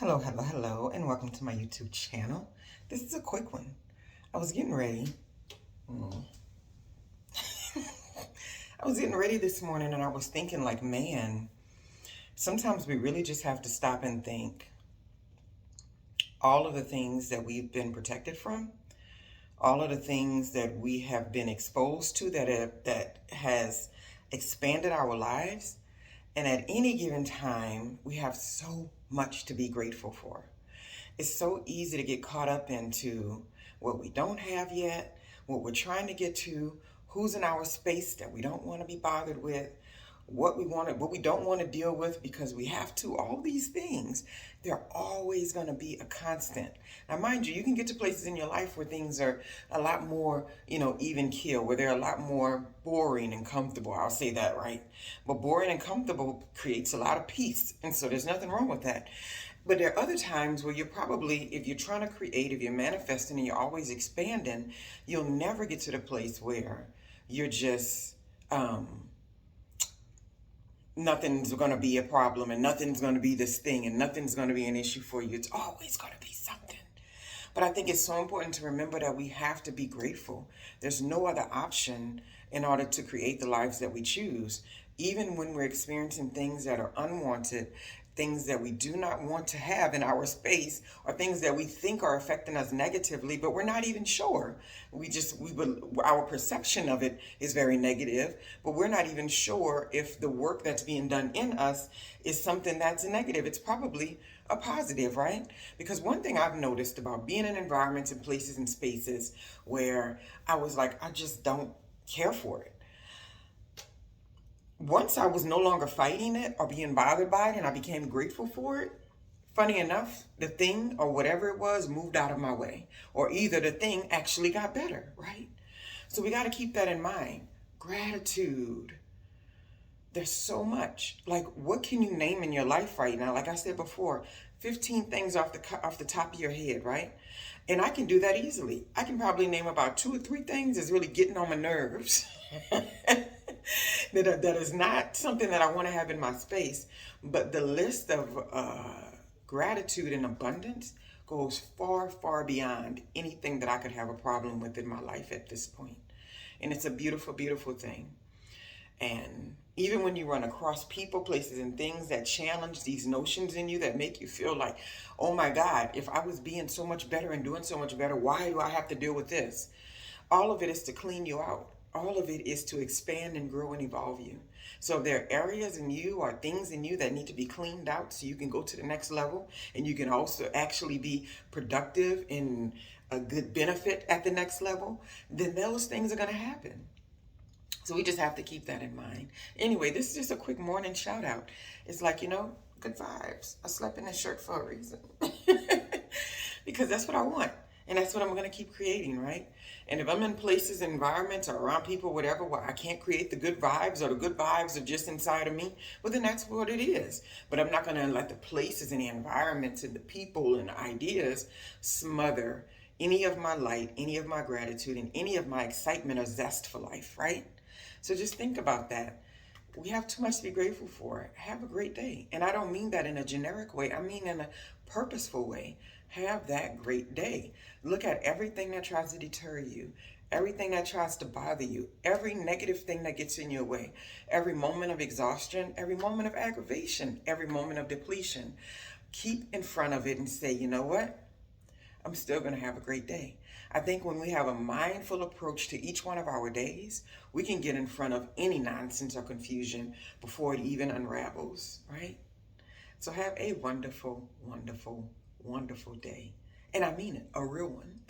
Hello, hello, hello, and welcome to my YouTube channel. This is a quick one. I was getting ready. Mm. I was getting ready this morning and I was thinking, like, man, sometimes we really just have to stop and think all of the things that we've been protected from, all of the things that we have been exposed to that has expanded our lives. And at any given time, we have so much to be grateful for. It's so easy to get caught up into what we don't have yet, what we're trying to get to, who's in our space that we don't want to be bothered with, what we don't want to deal with because we have to. All these things, they're always going to be a constant. Now, mind you, you can get to places in your life where things are a lot more, even keel, where they're a lot more boring and comfortable. I'll say that, right? But boring and comfortable creates a lot of peace. And so there's nothing wrong with that. But there are other times where you're probably, if you're trying to create, if you're manifesting and you're always expanding, you'll never get to the place where you're just, nothing's going to be a problem and nothing's going to be this thing and nothing's going to be an issue for you. It's always going to be something. But I think it's so important to remember that we have to be grateful. There's no other option in order to create the lives that we choose. Even when we're experiencing things that are unwanted, things that we do not want to have in our space, or things that we think are affecting us negatively, but we're not even sure. Our perception of it is very negative, but we're not even sure if the work that's being done in us is something that's negative. It's probably a positive, right? Because one thing I've noticed about being in environments and places and spaces where I was like, I just don't care for it. Once I was no longer fighting it or being bothered by it and I became grateful for it, funny enough, the thing or whatever it was moved out of my way. Or either the thing actually got better, right? So we got to keep that in mind. Gratitude. There's so much. Like, what can you name in your life right now? Like I said before, 15 things off the top of your head, right? And I can do that easily. I can probably name about 2 or 3 things that's really getting on my nerves. that is not something that I want to have in my space. But the list of gratitude and abundance goes far, far beyond anything that I could have a problem with in my life at this point. And it's a beautiful, beautiful thing. And even when you run across people, places, and things that challenge these notions in you that make you feel like, oh my God, if I was being so much better and doing so much better, why do I have to deal with this? All of it is to clean you out. All of it is to expand and grow and evolve you. So if there are areas in you or things in you that need to be cleaned out so you can go to the next level and you can also actually be productive and a good benefit at the next level, then those things are going to happen. So we just have to keep that in mind. Anyway, this is just a quick morning shout out. It's like, good vibes. I slept in this shirt for a reason. Because that's what I want. And that's what I'm going to keep creating, right? And if I'm in places, environments, or around people, whatever, where I can't create the good vibes or the good vibes are just inside of me, well, then that's what it is. But I'm not going to let the places and the environments and the people and the ideas smother any of my light, any of my gratitude, and any of my excitement or zest for life, right? So just think about that. We have too much to be grateful for. Have a great day. And I don't mean that in a generic way. I mean in a purposeful way. Have that great day. Look at everything that tries to deter you, everything that tries to bother you, every negative thing that gets in your way, every moment of exhaustion, every moment of aggravation, every moment of depletion. Keep in front of it and say, you know what? I'm still going to have a great day. I think when we have a mindful approach to each one of our days, we can get in front of any nonsense or confusion before it even unravels, right? So have a wonderful, wonderful, wonderful day. And I mean it, a real one.